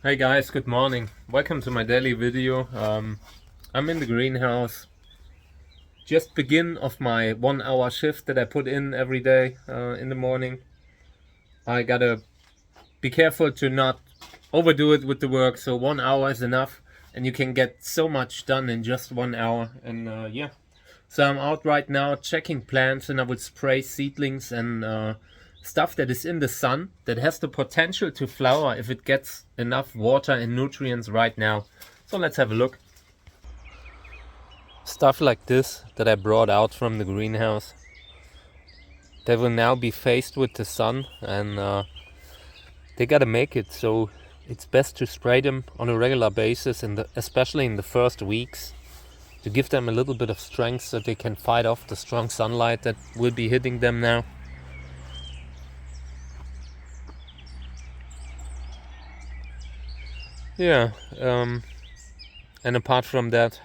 Hey guys, good morning. Welcome to my daily video. I'm in the greenhouse. Just begin of my 1 hour shift that I put in every day in the morning. I gotta be careful to not overdo it with the work, so 1 hour is enough and you can get so much done in just 1 hour. And yeah, so I'm out right now checking plants and I will spray seedlings and stuff that is in the sun that has the potential to flower if it gets enough water and nutrients right now. So let's have a look. Stuff like this that I brought out from the greenhouse, they will now be faced with the sun and they gotta make it, so it's best to spray them on a regular basis, especially in the first weeks, to give them a little bit of strength so they can fight off the strong sunlight that will be hitting them now. Yeah, and apart from that,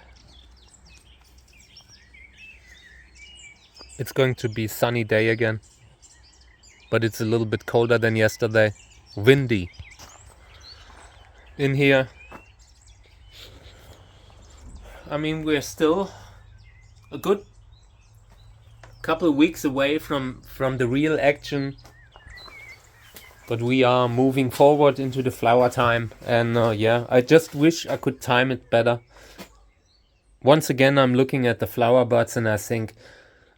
it's going to be sunny day again, but it's a little bit colder than yesterday. Windy in here. I mean, we're still a good couple of weeks away from the real action, but we are moving forward into the flower time. And yeah, I just wish I could time it better. Once again, I'm looking at the flower buds and I think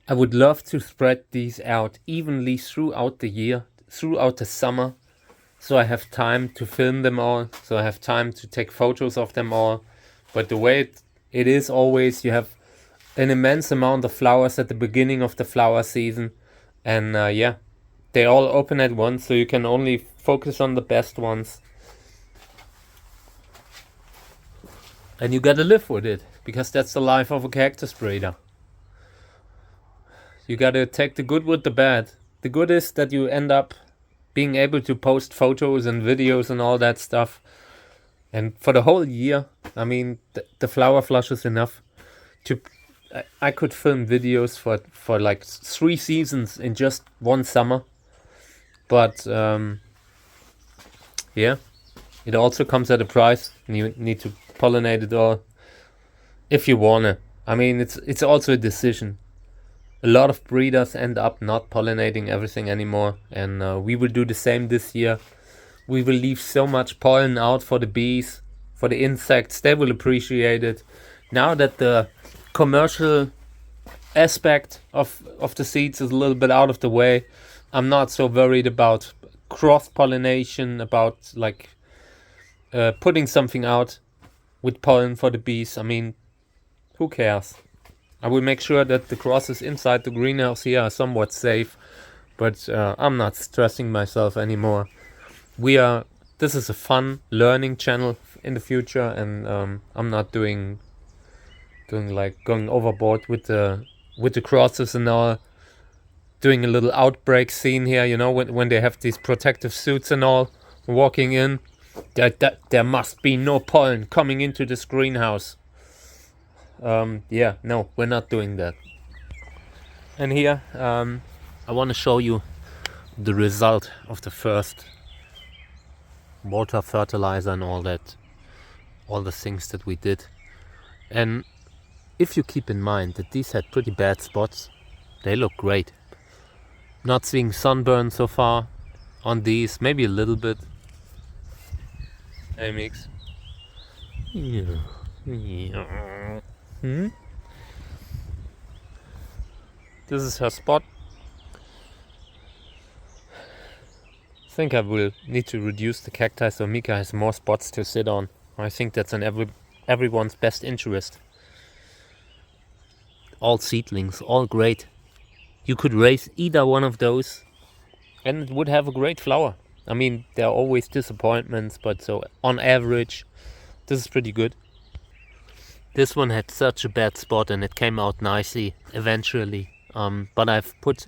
I would love to spread these out evenly throughout the year, throughout the summer, so I have time to film them all, so I have time to take photos of them all. But the way it is always, you have an immense amount of flowers at the beginning of the flower season, and yeah, they all open at once, so you can only focus on the best ones. And you gotta live with it, because that's the life of a cactus breeder. You gotta take the good with the bad. The good is that you end up being able to post photos and videos and all that stuff. And for the whole year, I mean, the flower flush is enough to. I could film videos for like 3 seasons in just one summer. But yeah, it also comes at a price, and you need to pollinate it all if you wanna. I mean, it's also a decision. A lot of breeders end up not pollinating everything anymore, and we will do the same this year. We will leave so much pollen out for the bees, for the insects. They will appreciate it. Now that the commercial aspect of the seeds is a little bit out of the way, I'm not so worried about cross pollination, about like putting something out with pollen for the bees. I mean, who cares? I will make sure that the crosses inside the greenhouse here are somewhat safe, but I'm not stressing myself anymore. This is a fun learning channel in the future, and I'm not doing like going overboard with the crosses and all. Doing a little outbreak scene here, you know, when they have these protective suits and all, walking in. There must be no pollen coming into this greenhouse. Yeah, no, we're not doing that. And here, I want to show you the result of the first water, fertilizer, and all the things that we did. And if you keep in mind that these had pretty bad spots, they look great. Not seeing sunburn so far on these, maybe a little bit. Hey, Mix. Yeah. This is her spot. I think I will need to reduce the cacti so Mika has more spots to sit on. I think that's in everyone's best interest. All seedlings, all great. You could raise either one of those and it would have a great flower. I mean, there are always disappointments, but so on average, this is pretty good. This one had such a bad spot and it came out nicely eventually. But I've put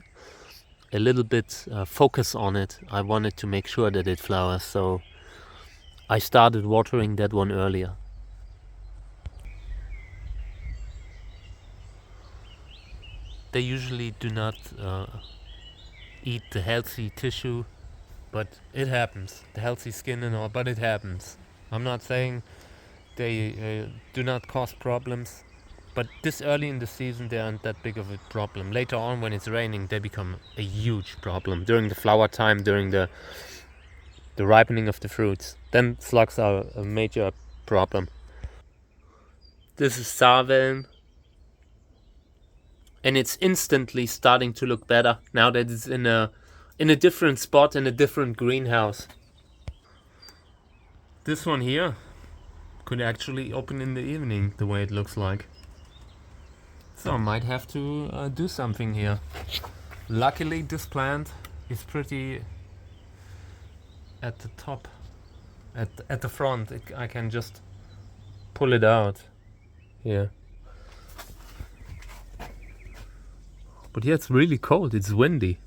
a little bit focus on it. I wanted to make sure that it flowers, so I started watering that one earlier. They usually do not eat the healthy tissue, but it happens. The healthy skin and all, but it happens. I'm not saying they do not cause problems, but this early in the season they aren't that big of a problem. Later on, when it's raining, they become a huge problem during the flower time, during the ripening of the fruits. Then slugs are a major problem. This is Sarveln, and it's instantly starting to look better now that it's in a different spot, in a different greenhouse. This one here could actually open in the evening, the way it looks like. So I might have to do something here. Luckily this plant is pretty at the top, at the front. I can just pull it out here. But yeah, it's really cold, it's windy.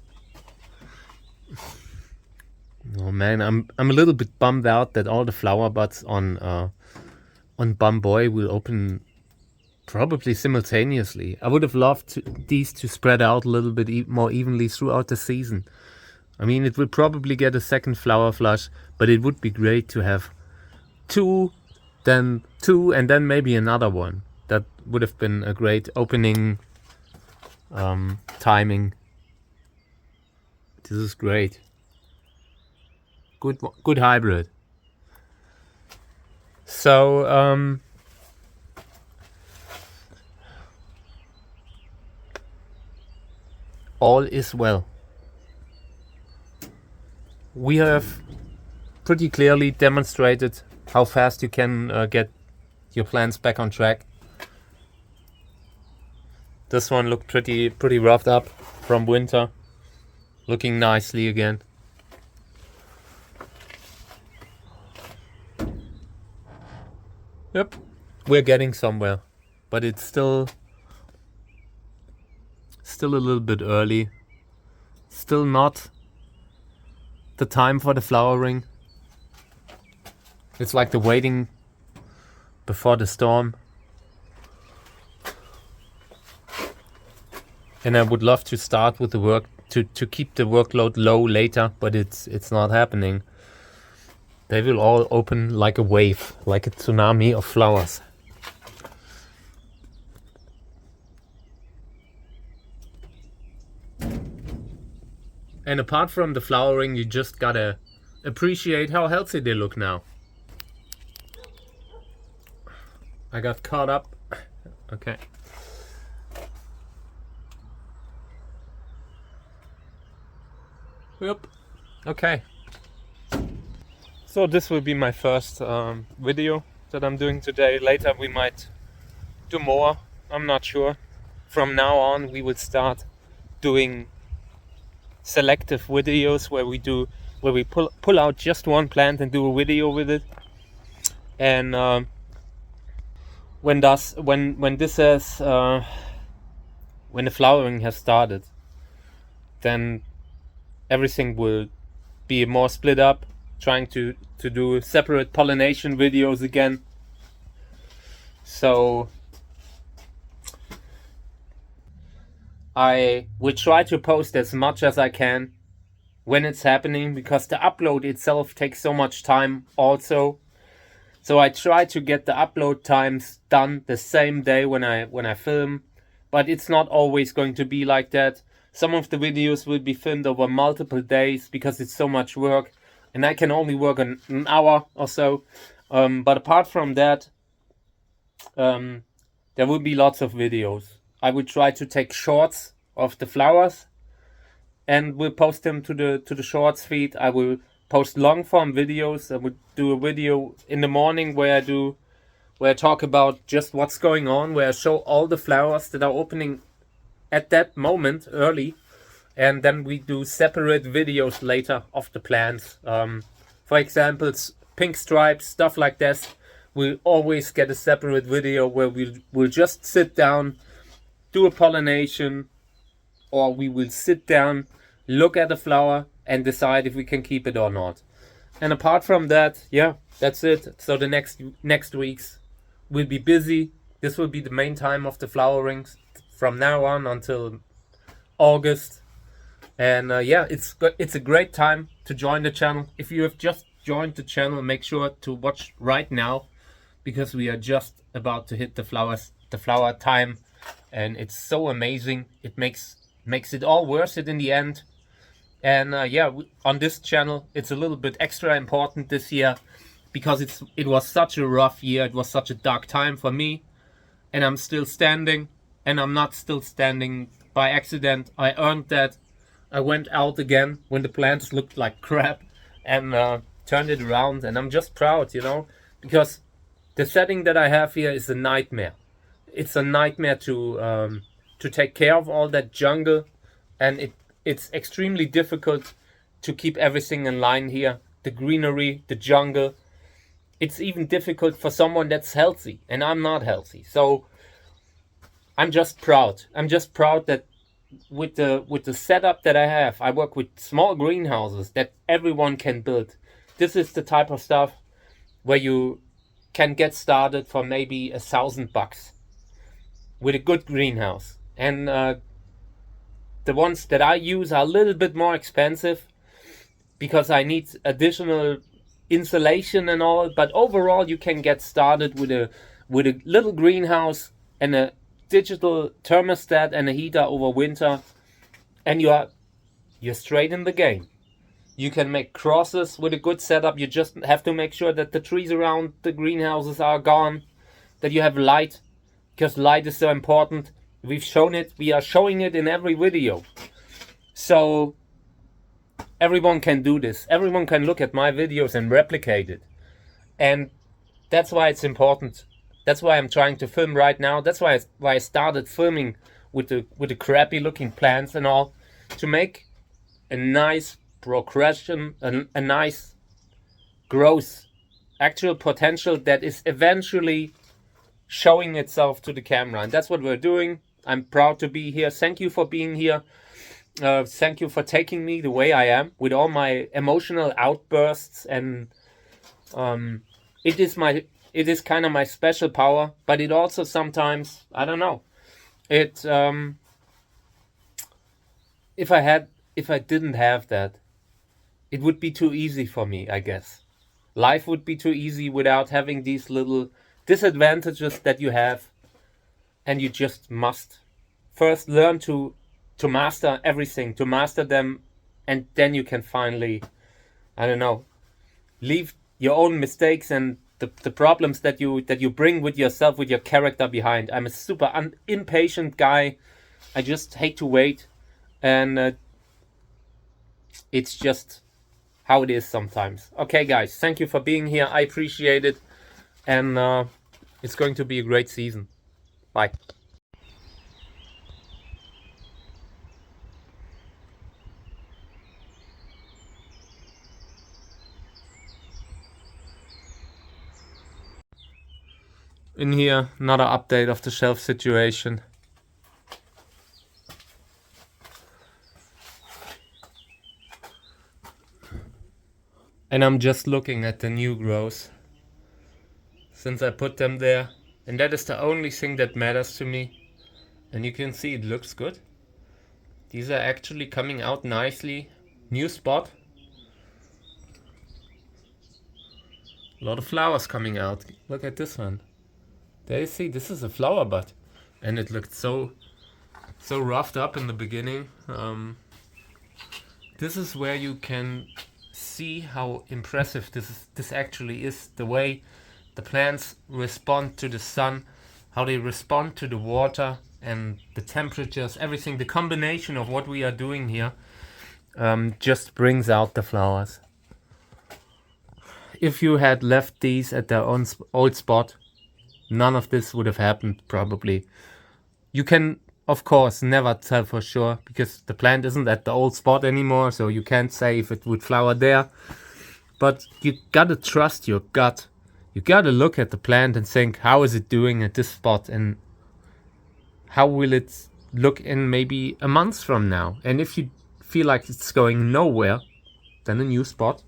Oh man, I'm a little bit bummed out that all the flower buds on Bamboy will open probably simultaneously. I would have loved these to spread out a little bit more evenly throughout the season. I mean, it will probably get a second flower flush, but it would be great to have two, then two, and then maybe another one. That would have been a great opening timing. This is great. Good hybrid. So all is well. We have pretty clearly demonstrated how fast you can get your plants back on track. This one looked pretty roughed up from winter, looking nicely again. Yep, we're getting somewhere, but it's still a little bit early. Still not the time for the flowering. It's like the waiting before the storm. And I would love to start with the work to keep the workload low later, but it's not happening. They will all open like a wave, like a tsunami of flowers. And apart from the flowering, you just gotta appreciate how healthy they look now. I got caught up. Okay. Yep. Okay. So this will be my first video that I'm doing today. Later we might do more. I'm not sure. From now on we will start doing selective videos where we pull out just one plant and do a video with it. And when the flowering has started, then everything will be more split up, trying to do separate pollination videos again. So I will try to post as much as I can when it's happening, because the upload itself takes so much time also. So I try to get the upload times done the same day when I film, but it's not always going to be like that. Some of the videos will be filmed over multiple days because it's so much work, and I can only work an hour or so. But apart from that, there will be lots of videos. I will try to take shorts of the flowers and will post them to the shorts feed. I will post long form videos. I would do a video in the morning where I talk about just what's going on, where I show all the flowers that are opening at that moment early, and then we do separate videos later of the plants. For example, pink stripes, stuff like this. We'll always get a separate video where we'll just sit down, do a pollination, or we will sit down, look at the flower, and decide if we can keep it or not. And apart from that, yeah, that's it. So the next weeks will be busy. This will be the main time of the flowerings from now on until August. And yeah, it's a great time to join the channel. If you have just joined the channel, make sure to watch right now, because we are just about to hit the flower time, and it's so amazing. It makes it all worth it in the end. And yeah, on this channel, it's a little bit extra important this year because it was such a rough year. It was such a dark time for me, and I'm still standing, and I'm not still standing by accident. I earned that. I went out again when the plants looked like crap, and turned it around, and I'm just proud, because the setting that I have here is a nightmare. It's a nightmare to take care of all that jungle, and it's extremely difficult to keep everything in line here. The greenery, the jungle. It's even difficult for someone that's healthy, and I'm not healthy. So I'm just proud. I'm just proud that with the setup that I have, I work with small greenhouses that everyone can build. This is the type of stuff where you can get started for maybe $1,000 with a good greenhouse. And the ones that I use are a little bit more expensive because I need additional insulation and all. But overall, you can get started with a little greenhouse and a digital thermostat and a heater over winter, and you're straight in the game. You can make crosses with a good setup. You just have to make sure that the trees around the greenhouses are gone, that you have light, because light is so important. We've shown it. We are showing it in every video. So everyone can do this. Everyone can look at my videos and replicate it. And that's why it's important. That's why I'm trying to film right now. That's why I started filming with the crappy looking plants and all, to make a nice progression, a nice growth, actual potential that is eventually showing itself to the camera. And that's what we're doing. I'm proud to be here. Thank you for being here. Thank you for taking me the way I am with all my emotional outbursts. And it is kind of my special power, but it also sometimes, I don't know, it if I didn't have that, it would be too easy for me, I guess. Life would be too easy without having these little disadvantages that you have, and you just must first learn to master everything, to master them, and then you can finally, I don't know, leave your own mistakes and the problems that you bring with yourself, with your character behind. I'm a super impatient guy. I just hate to wait, and it's just how it is sometimes. Okay, guys, thank you for being here. I appreciate it, and it's going to be a great season. Bye. In here, another update of the shelf situation. And I'm just looking at the new growth since I put them there. And that is the only thing that matters to me. And you can see it looks good. These are actually coming out nicely. New spot. A lot of flowers coming out. Look at this one. There you see, this is a flower bud. And it looked so roughed up in the beginning. This is where you can see how impressive this actually is. The way the plants respond to the sun, how they respond to the water and the temperatures, everything. The combination of what we are doing here just brings out the flowers. If you had left these at their own old spot, none of this would have happened, probably. You can, of course, never tell for sure, because the plant isn't at the old spot anymore, so you can't say if it would flower there. But you gotta trust your gut. You gotta look at the plant and think, how is it doing at this spot, and how will it look in maybe a month from now? And if you feel like it's going nowhere, then a new spot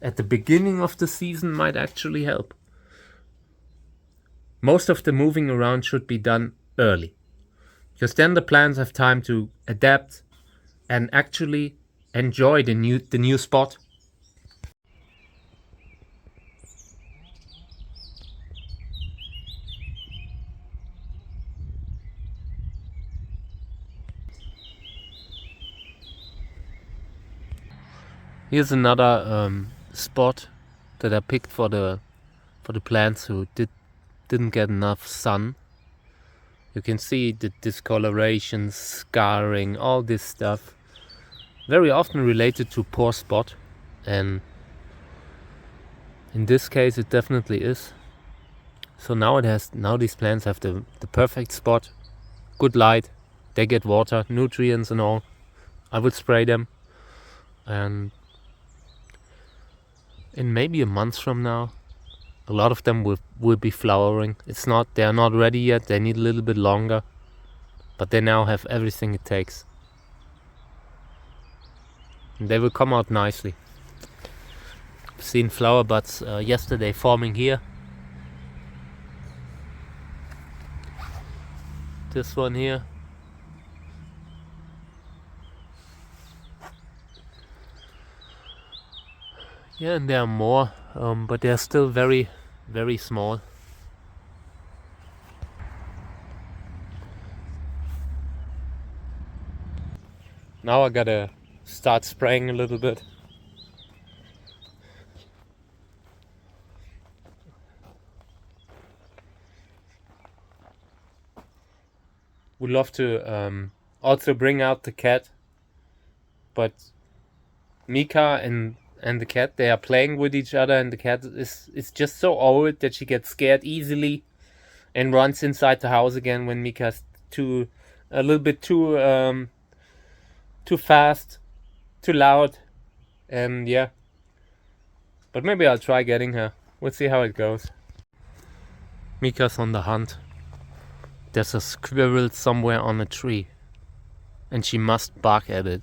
at the beginning of the season might actually help. Most of the moving around should be done early, because then the plants have time to adapt and actually enjoy the new spot. Here's another spot that I picked for the plants who didn't get enough sun. You can see the discoloration, scarring, all this stuff. Very often related to poor spot, and in this case it definitely is. So now these plants have the perfect spot, good light, they get water, nutrients and all. I would spray them, and in maybe a month from now a lot of them will be flowering. They are not ready yet, they need a little bit longer, but they now have everything it takes. And they will come out nicely. I've seen flower buds yesterday forming here. This one here. Yeah, and there are more, but they are still very, very small. Now I gotta start spraying a little bit. Would love to also bring out the cat, but Mika and the cat, they are playing with each other, and the cat is just so old that she gets scared easily and runs inside the house again when Mika's a little bit too fast, too loud, and yeah. But maybe I'll try getting her. We'll see how it goes. Mika's on the hunt. There's a squirrel somewhere on a tree, and she must bark at it.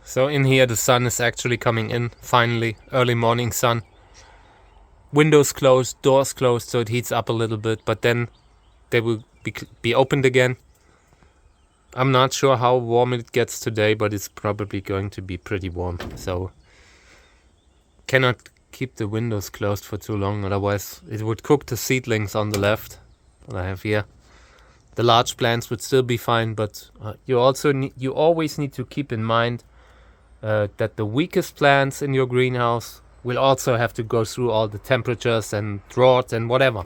So in here the sun is actually coming in, finally, early morning sun. Windows closed, doors closed, so it heats up a little bit, but then they will be opened again. I'm not sure how warm it gets today, but it's probably going to be pretty warm. So cannot keep the windows closed for too long, otherwise it would cook the seedlings on the left that I have here. The large plants would still be fine, but you always need to keep in mind that the weakest plants in your greenhouse will also have to go through all the temperatures and drought and whatever.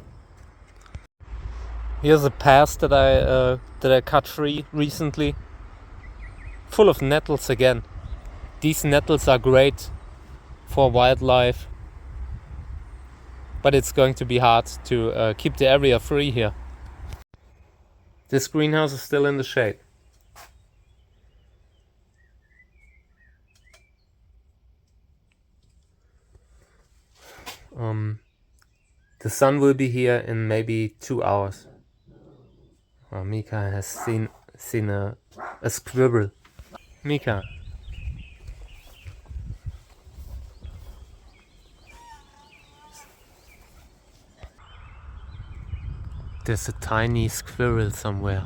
Here's a path that I cut free recently, full of nettles again. These nettles are great for wildlife, but it's going to be hard to keep the area free here. This greenhouse is still in the shade. The sun will be here in maybe 2 hours. Mika has seen a squirrel. Mika. There's a tiny squirrel somewhere,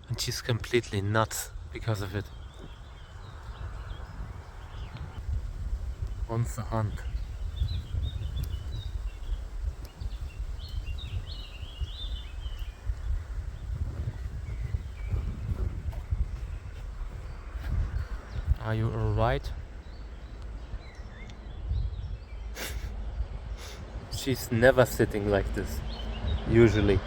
and she's completely nuts because of it. On the hunt. Are you alright? She's never sitting like this, usually.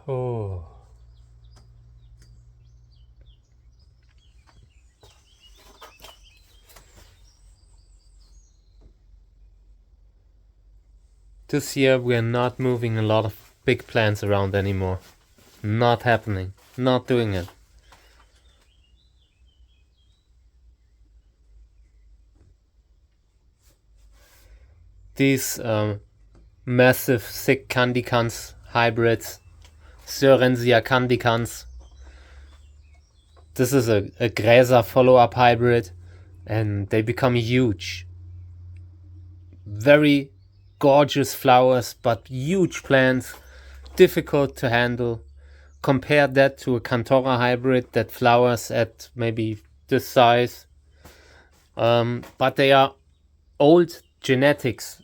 Oh. This year we are not moving a lot of big plants around anymore. Not happening. Not doing it. These massive thick candicans hybrids, Sörensia candicans. This is a Gräser follow-up hybrid, and they become huge. Very gorgeous flowers, but huge plants, difficult to handle. Compare that to a Cantora hybrid that flowers at maybe this size. But they are old genetics,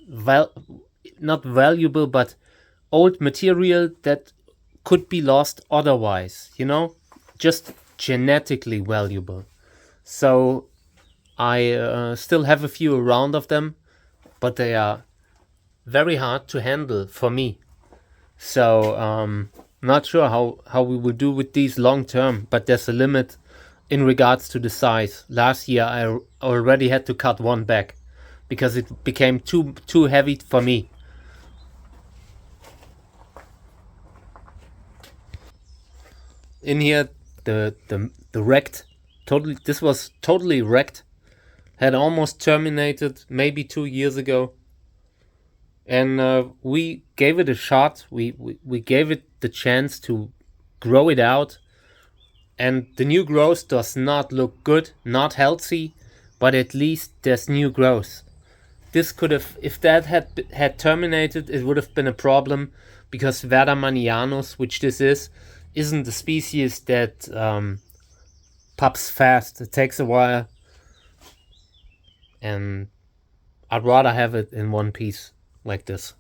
not valuable, but old material that could be lost otherwise, just genetically valuable. So I still have a few around of them, but they are very hard to handle for me. So not sure how we will do with these long term, but there's a limit in regards to the size. Last year I already had to cut one back because it became too heavy for me. In here, the wrecked, totally, this was totally wrecked. Had almost terminated maybe 2 years ago. And we gave it a shot. We gave it the chance to grow it out. And the new growth does not look good, not healthy, but at least there's new growth. This could have, if that had terminated, it would have been a problem, because Verdermannianus, which this is, isn't the species that pups fast. It takes a while, and I'd rather have it in one piece like this.